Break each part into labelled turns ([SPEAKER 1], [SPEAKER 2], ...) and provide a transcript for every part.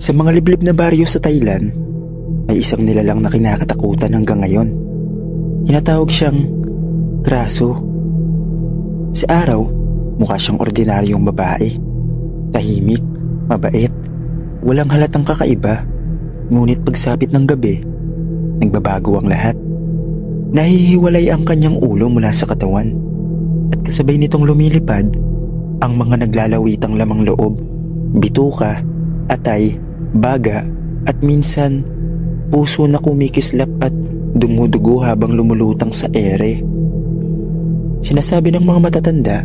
[SPEAKER 1] Sa mga liblib na baryo sa Thailand, may isang nilalang na kinakatakutan hanggang ngayon. Tinatawag siyang Kraso. Sa araw, mukha siyang ordinaryong babae. Tahimik, mabait, walang halatang kakaiba. Ngunit pagsapit ng gabi, nagbabago ang lahat. Nahihiwalay ang kanyang ulo mula sa katawan. At kasabay nitong lumilipad ang mga naglalawitang lamang loob, bituka, atay, baga, at minsan puso na kumikislap at dumudugo habang lumulutang sa ere. Sinasabi ng mga matatanda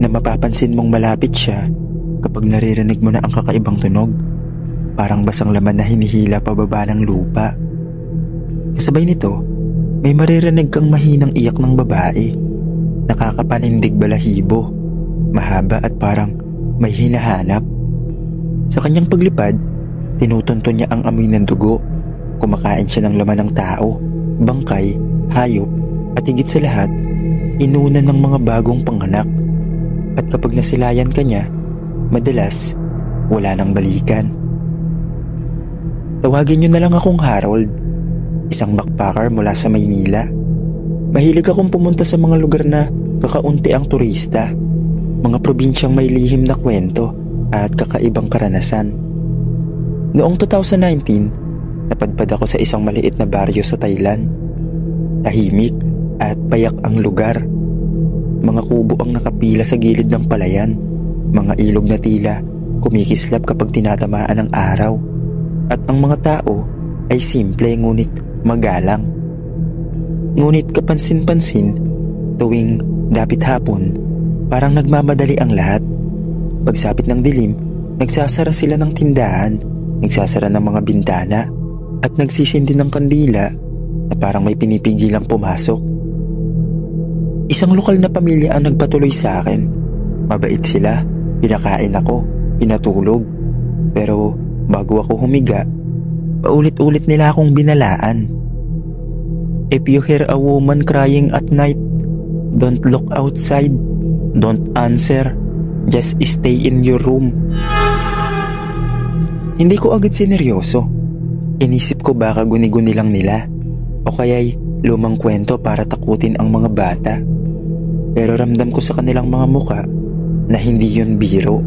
[SPEAKER 1] na mapapansin mong malapit siya kapag naririnig mo na ang kakaibang tunog, parang basang laman na hinihila pababa ng lupa. Kasabay nito, may maririnig kang mahinang iyak ng babae, nakakapanindig balahibo, mahaba at parang may hinahanap. Sa kanyang paglipad, tinutunton niya ang amoy ng dugo. Kumakain siya ng laman ng tao, bangkay, hayop, at higit sa lahat, inunan ng mga bagong panganak. At kapag nasilayan ka niya, madalas wala nang balikan. Tawagin niyo na lang akong Harold, isang backpacker mula sa Maynila. Mahilig akong pumunta sa mga lugar na kakaunti ang turista, mga probinsyang may lihim na kwento at kakaibang karanasan. Noong 2019, napadpad ako sa isang maliit na baryo sa Thailand. Tahimik at payak ang lugar. Mga kubo ang nakapila sa gilid ng palayan, mga ilog na tila kumikislap kapag tinatamaan ng araw. At ang mga tao ay simple ngunit magalang. Ngunit kapansin-pansin, tuwing dapit hapon, parang nagmamadali ang lahat. Pagsapit ng dilim, nagsasara sila ng tindahan, nagsasara ng mga bintana, at nagsisindi ng kandila na parang may pinipigilang pumasok. Isang lokal na pamilya ang nagpatuloy sa akin. Mabait sila, pinakain ako, pinatulog. Pero bago ako humiga, paulit-ulit nila akong binalaan. If you hear a woman crying at night, don't look outside, don't answer, just stay in your room. Hindi ko agad sineryoso. Inisip ko baka guni-guni lang nila o kaya'y lumang kwento para takutin ang mga bata. Pero ramdam ko sa kanilang mga muka na hindi yun biro.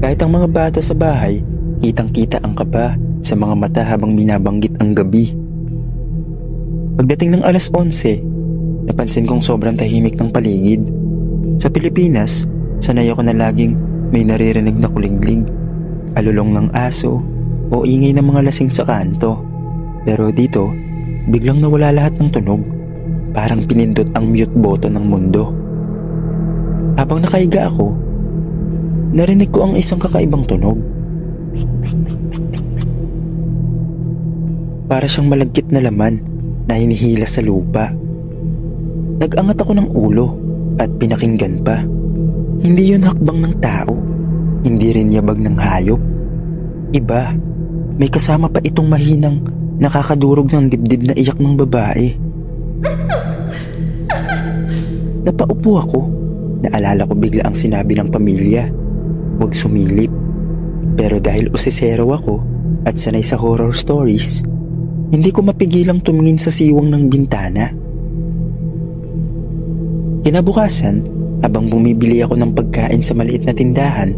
[SPEAKER 1] Kahit ang mga bata sa bahay, kitang-kita ang kaba sa mga mata habang binabanggit ang gabi. Pagdating ng alas 11, napansin kong sobrang tahimik ng paligid. Sa Pilipinas, sanay ako na laging may naririnig na kuliglig, alulong ng aso o ingay ng mga lasing sa kanto. Pero dito, biglang nawala lahat ng tunog, parang pinindot ang mute button ng mundo. Habang nakahiga ako, narinig ko ang isang kakaibang tunog. Para siyang malagkit na laman na hinihila sa lupa. Nag-angat ako ng ulo at pinakinggan pa. Hindi yun hakbang ng tao, hindi rin yabag ng hayop. Iba, may kasama pa itong mahinang nakakadurog ng dibdib na iyak ng babae. Napaupo ako. Naalala ko bigla ang sinabi ng pamilya, huwag sumilip. Pero dahil usisero ako at sanay sa horror stories, hindi ko mapigilang tumingin sa siwang ng bintana. Kinabukasan, habang bumibili ako ng pagkain sa maliit na tindahan,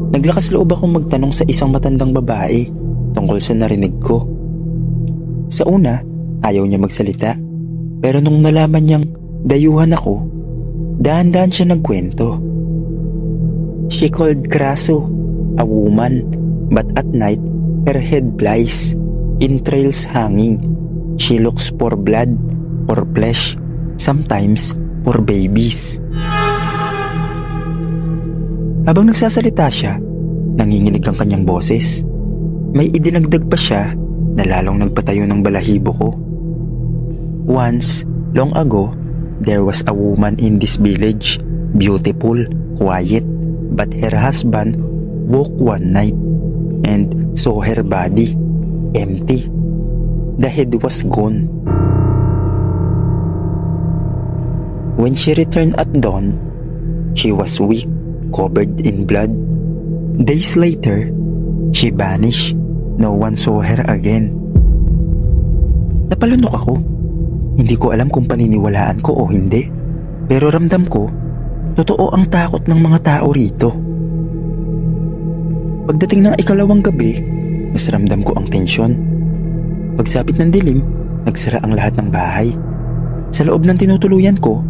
[SPEAKER 1] naglakas loob akong magtanong sa isang matandang babae tungkol sa narinig ko. Sa una, ayaw niya magsalita, pero nung nalaman niyang dayuhan ako, dahan-dahan siya nagkwento. She called Kraso, a woman, but at night, her head flies, entrails hanging. She looks for blood, for flesh, sometimes for babies. Habang nagsasalita siya, nanginginig ang kanyang boses. May idinagdag pa siya na lalong nagpatayo ng balahibo ko. Once, long ago, there was a woman in this village, beautiful, quiet, but her husband woke one night and saw her body empty. The head was gone. When she returned at dawn, she was weak, covered in blood. Days later, She vanished. No one saw her again. Napalunok ako. Hindi ko alam kung paniniwalaan ko o hindi. Pero ramdam ko, totoo ang takot ng mga tao rito. Pagdating ng ikalawang gabi, mas ramdam ko ang tensyon. Pagsapit ng dilim, nagsara ang lahat ng bahay. Sa loob ng tinutuluyan ko,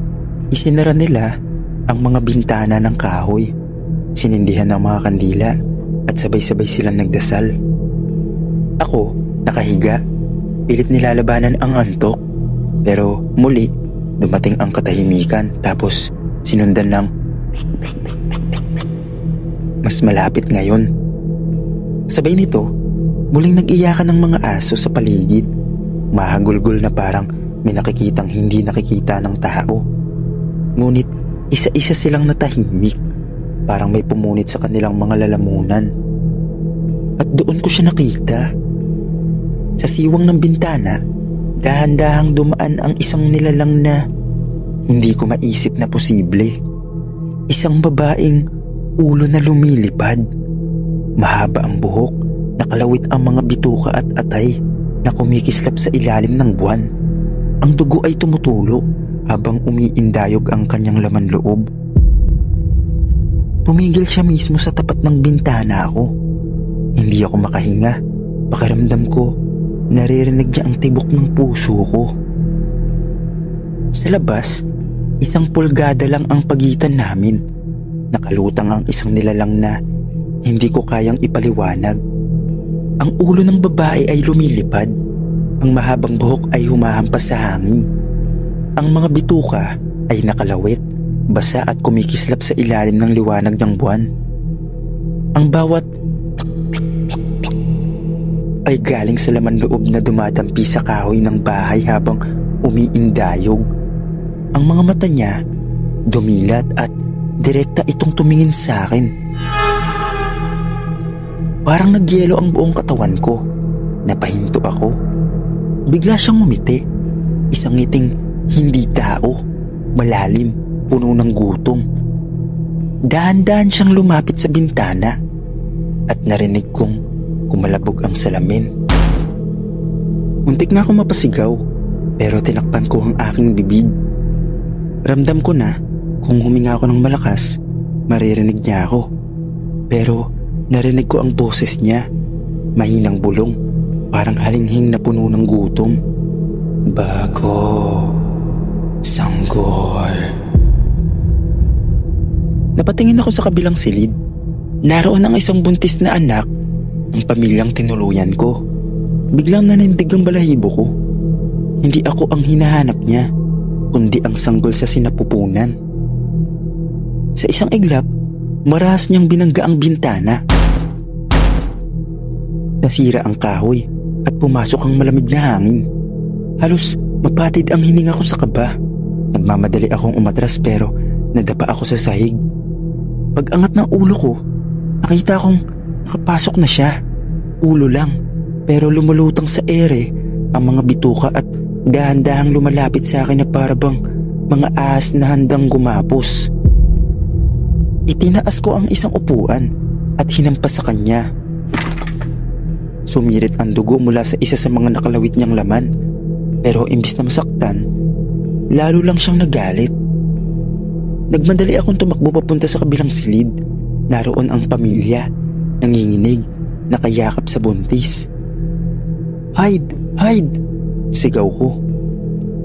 [SPEAKER 1] isinara nila ang mga bintana ng kahoy. Sinindihan ng mga kandila at sabay-sabay silang nagdasal. Ako, nakahiga, pilit nilalabanan ang antok. Pero muli, dumating ang katahimikan tapos sinundan ng mas malapit ngayon. Sabay nito, muling nag-iyakan ng mga aso sa paligid. Mahagulgol na parang may nakikitang hindi nakikita ng tao. Ngunit isa-isa silang natahimik, parang may pumunit sa kanilang mga lalamunan. At doon ko siya nakita. Sa siwang ng bintana, dahan-dahang dumaan ang isang nilalang na hindi ko maisip na posible. Isang babaeng ulo na lumilipad. Mahaba ang buhok, nakalawit ang mga bituka at atay na kumikislap sa ilalim ng buwan. Ang dugo ay tumutulo habang umiindayog ang kanyang laman loob. Tumigil siya mismo sa tapat ng bintana ko. Hindi ako makahinga. Pakiramdam ko, naririnig niya ang tibok ng puso ko. Sa labas, isang pulgada lang ang pagitan namin. Nakalutang ang isang nilalang na hindi ko kayang ipaliwanag. Ang ulo ng babae ay lumilipad. Ang mahabang buhok ay humahampas sa hangin. Ang mga bituka ay nakalawit, basa at kumikislap sa ilalim ng liwanag ng buwan. Ang bawat ay galing sa laman loob na dumadampi sa kahoy ng bahay habang umiindayog. Ang mga mata niya dumilat at direkta itong tumingin sa akin. Parang nagyelo ang buong katawan ko. Napahinto ako. Bigla siyang ngumiti. Isang ngiting hindi tao, malalim, puno ng gutom. Dahan-dahan siyang lumapit sa bintana at narinig kong kumalabog ang salamin. Muntik na ako mapasigaw, pero tinakpan ko ang aking bibig. Ramdam ko na kung huminga ako ng malakas, maririnig niya ako. Pero narinig ko ang boses niya, mahinang bulong, parang halinghing na puno ng gutom. Bago, sanggol. Napatingin ako sa kabilang silid. Naroon ang isang buntis na anak ng pamilyang tinuluyan ko. Biglang nanindig ang balahibo ko. Hindi ako ang hinahanap niya, kundi ang sanggol sa sinapupunan. Sa isang iglap, marahas niyang binangga ang bintana. Nasira ang kahoy at pumasok ang malamig na hangin. Halos mapatid ang hininga ko sa kaba. Nagmamadali akong umatras pero nadapa ako sa sahig. Pag-angat ng ulo ko, nakita kong nakapasok na siya. Ulo lang, pero lumulutang sa ere ang mga bituka at dahan-dahang lumalapit sa akin na parabang mga ahas na handang gumapos. Itinaas ko ang isang upuan at hinampas sa kanya. Sumirit ang dugo mula sa isa sa mga nakalawit niyang laman, pero imbis na masaktan, lalo lang siyang nagalit. Nagmadali akong tumakbo papunta sa kabilang silid. Naroon ang pamilya, nanginginig, nakayakap sa buntis. "Hide! Hide!" sigaw ko.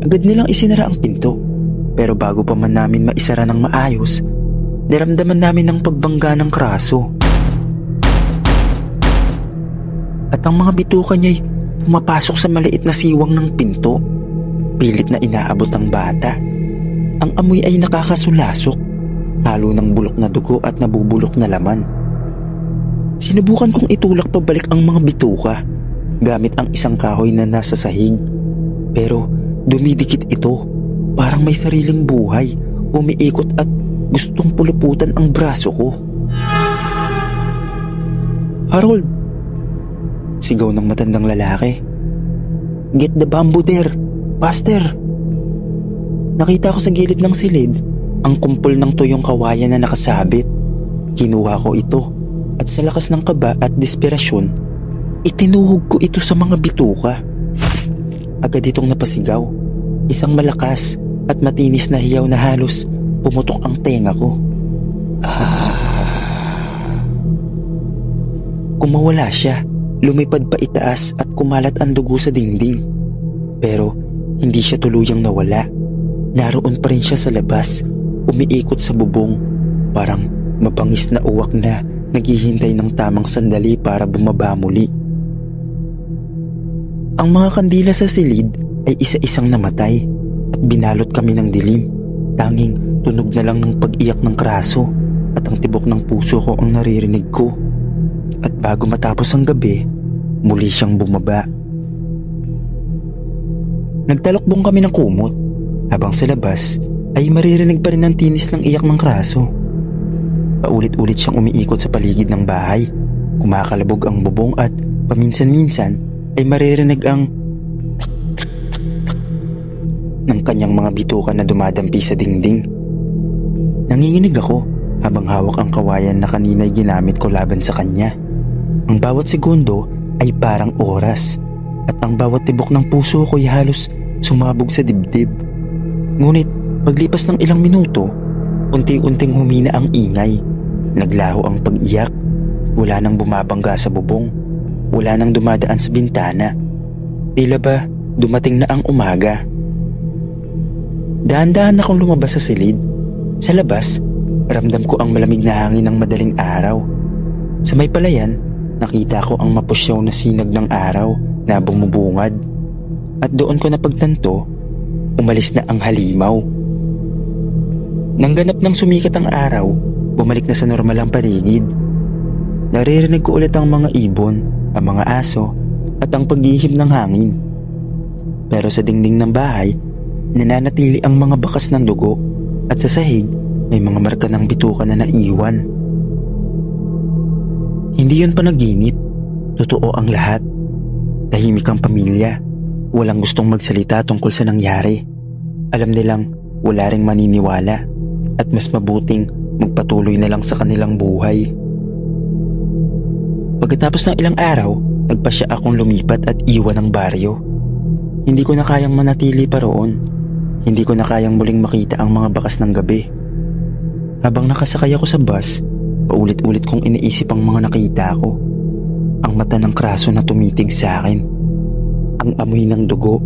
[SPEAKER 1] Agad nilang isinara ang pinto, pero bago pa man namin maisara ng maayos, naramdaman namin ang pagbangga ng kraso. At ang mga bituka niya'y pumapasok sa maliit na siwang ng pinto. Pilit na inaabot ang bata. Ang amoy ay nakakasulasok, halo ng bulok na dugo at nabubulok na laman. Sinubukan kong itulak pabalik ang mga bituka gamit ang isang kahoy na nasa sahig. Pero dumidikit ito, parang may sariling buhay, umiikot at gustong puluputan ang braso ko. "Harold!" sigaw ng matandang lalaki. "Get the bamboo there, faster!" Nakita ko sa gilid ng silid ang kumpol ng tuyong kawayan na nakasabit. Kinuha ko ito at At sa lakas ng kaba at desperasyon, itinuhog ko ito sa mga bituka. Agad itong napasigaw, isang malakas at matinis na hiyaw na halos pumutok ang tenga ko. Kung mawala siya, lumipad pa itaas at kumalat ang dugo sa dingding. Pero hindi siya tuluyang nawala. Naroon pa rin siya sa labas, umiikot sa bubong, parang mabangis na uwak na naghihintay ng tamang sandali para bumaba muli. Ang mga kandila sa silid ay isa-isang namatay at binalot kami ng dilim. Tanging tunog na lang ng pag-iyak ng kraso at ang tibok ng puso ko ang naririnig ko. At bago matapos ang gabi, muli siyang bumaba. Nagtalokbong kami ng kumot, habang sa labas ay maririnig pa rin ang tinis ng iyak ng kraso. Paulit-ulit siyang umiikot sa paligid ng bahay, kumakalabog ang bubong at paminsan-minsan ay maririnig ang ng kanyang mga bituka na dumadampi sa dingding. Nanginginig ako habang hawak ang kawayan na kanina'y ginamit ko laban sa kanya. Ang bawat segundo ay parang oras at ang bawat tibok ng puso ko'y halos sumabog sa dibdib. Ngunit paglipas ng ilang minuto, unti-unting humina ang ingay. Naglaho ang pag-iyak. Wala nang bumabangga sa bubong. Wala nang dumadaan sa bintana. Tila ba dumating na ang umaga? Dahan-dahan akong lumabas sa silid. Sa labas, ramdam ko ang malamig na hangin ng madaling araw. Sa may palayan, nakita ko ang mapusyaw na sinag ng araw na bumubungad. At doon ko napagtanto, umalis na ang halimaw. Nang ganap ng sumikat ang araw, bumalik na sa normal ang paligid. Naririnig ko ulit ang mga ibon, ang mga aso, at ang paghihim ng hangin. Pero sa dingding ng bahay, nananatili ang mga bakas ng dugo at sa sahig may mga marka ng bituka na naiwan. Hindi yun panaginip. Totoo ang lahat. Tahimik ang pamilya. Walang gustong magsalita tungkol sa nangyari. Alam nilang wala ring maniniwala at mas mabuting magpatuloy na lang sa kanilang buhay. Pagkatapos ng ilang araw, nagpasya akong lumipat at iwan ang baryo. Hindi ko na kayang manatili pa roon. Hindi ko na kayang muling makita ang mga bakas ng gabi. Habang nakasakay ako sa bus, paulit-ulit kong iniisip ang mga nakita ko. Ang mata ng kraso na tumitig sa akin. Ang amoy ng dugo.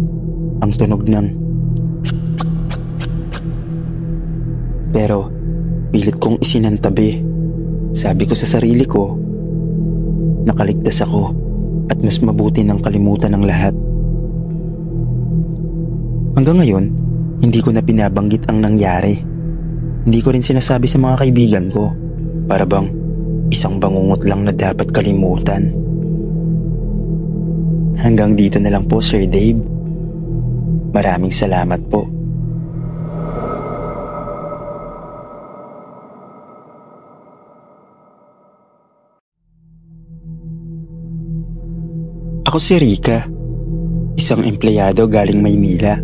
[SPEAKER 1] Ang tunog ng pero pilit kong isinantabi. Sabi ko sa sarili ko, nakaligtas ako at mas mabuti nang kalimutan ng lahat. Hanggang ngayon, hindi ko na binabanggit ang nangyari. Hindi ko rin sinasabi sa mga kaibigan ko, para bang isang bangungot lang na dapat kalimutan. Hanggang dito na lang po, Sir Dave. Maraming salamat po. Ako si Rika, isang empleyado galing Maynila.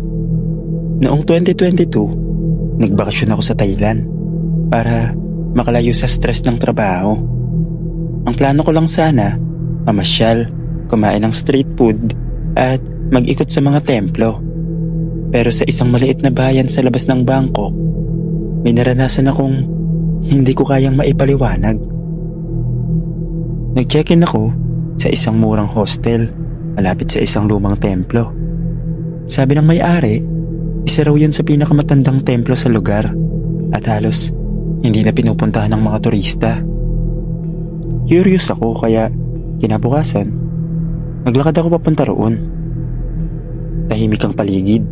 [SPEAKER 1] Noong 2022, nagbakasyon ako sa Thailand para makalayo sa stress ng trabaho. Ang plano ko lang sana, mamasyal, kumain ng street food at mag-ikot sa mga templo. Pero sa isang maliit na bayan sa labas ng Bangkok, may naranasan akong hindi ko kayang maipaliwanag. Nag-check-in ako sa isang murang hostel malapit sa isang lumang templo. Sabi ng may-ari, isa raw yun sa pinakamatandang templo sa lugar at halos hindi na pinupuntahan ng mga turista. Curious ako kaya kinabukasan, naglakad ako papunta roon. Tahimik ang paligid.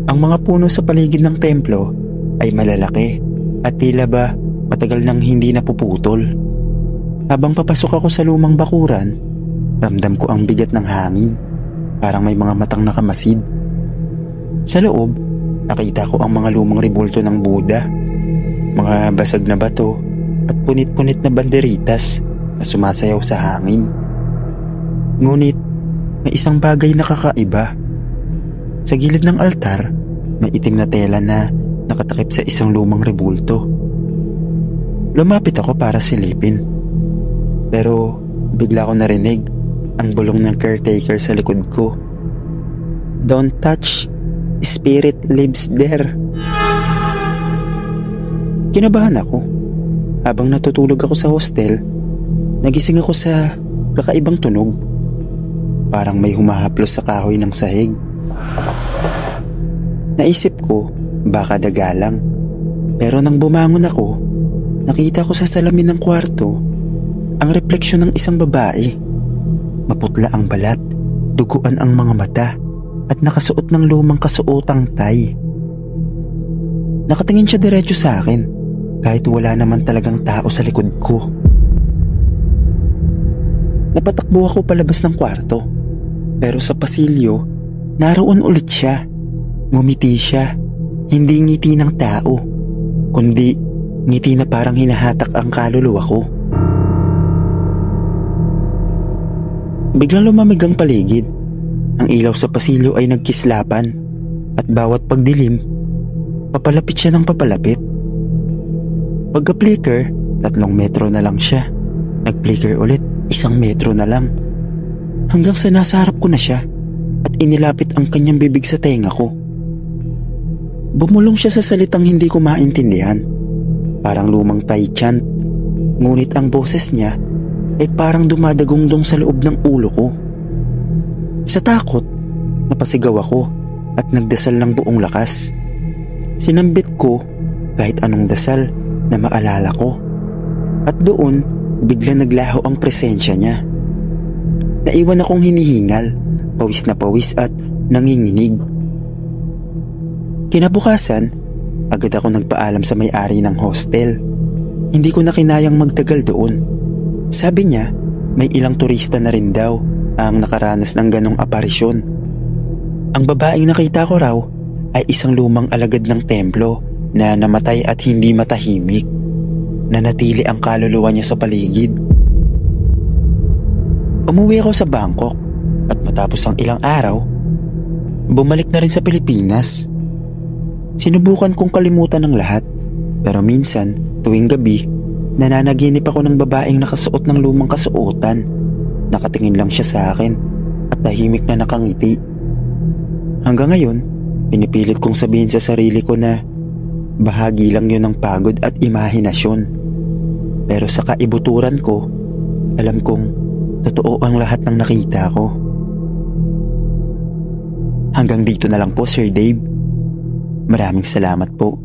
[SPEAKER 1] Ang mga puno sa paligid ng templo ay malalaki at tila ba matagal nang hindi napuputol. Habang papasok ako sa lumang bakuran, ramdam ko ang bigat ng hangin, parang may mga matang nakamasid. Sa loob, nakita ko ang mga lumang rebulto ng Buddha, mga basag na bato at punit-punit na banderitas na sumasayaw sa hangin. Ngunit may isang bagay na kakaiba. Sa gilid ng altar, may itim na tela na nakatakip sa isang lumang rebulto. Lumapit ako para silipin. Pero bigla ko narinig ang bulong ng caretaker sa likod ko. "Don't touch, spirit lives there." Kinabahan ako. Habang natutulog ako sa hostel, nagising ako sa kakaibang tunog. Parang may humahaplos sa kahoy ng sahig. Naisip ko, baka daga lang. Pero nang bumangon ako, nakita ko sa salamin ng kwarto ang refleksyon ng isang babae. Maputla ang balat, duguan ang mga mata, at nakasuot ng lumang kasuotang tie. Nakatingin siya diretso sa akin, kahit wala naman talagang tao sa likod ko. Napatakbo ako palabas ng kwarto, pero sa pasilyo, naroon ulit siya. Ngumiti siya, hindi ngiti ng tao, kundi ngiti na parang hinahatak ang kaluluwa ko. Biglang lumamig ang paligid. Ang ilaw sa pasilyo ay nagkislapan, at bawat pagdilim, papalapit siya ng papalapit. Pagka-flicker, 3 metro na lang siya. Nag-flicker ulit, 1 metro na lang. Hanggang sa nasa harap ko na siya at inilapit ang kanyang bibig sa tenga ko. Bumulong siya sa salitang hindi ko maintindihan. Parang lumang Thai chant, ngunit ang boses niya ay parang dumadagongdong sa loob ng ulo ko. Sa takot, napasigaw ako at nagdasal ng buong lakas. Sinambit ko kahit anong dasal na maalala ko. At doon, bigla naglaho ang presensya niya. Naiwan akong hinihingal, pawis na pawis at nanginginig. Kinabukasan, agad ako nagpaalam sa may-ari ng hostel. Hindi ko na kinayang magtagal doon. Sabi niya, may ilang turista na rin daw ang nakaranas ng ganong aparisyon. Ang babaeng nakita ko raw ay isang lumang alagad ng templo na namatay at hindi matahimik. Nanatili ang kaluluwa niya sa paligid. Umuwi ako sa Bangkok at matapos ang ilang araw, bumalik na rin sa Pilipinas. Sinubukan kong kalimutan ang lahat, pero minsan tuwing gabi, nananaginip ako ng babaeng nakasuot ng lumang kasuotan. Nakatingin lang siya sa akin at tahimik na nakangiti. Hanggang ngayon, pinipilit kong sabihin sa sarili ko na bahagi lang yun ng pagod at imahinasyon. Pero sa kaibuturan ko, alam kong totoo ang lahat ng nakita ko. Hanggang dito na lang po, Sir Dave. Maraming salamat po.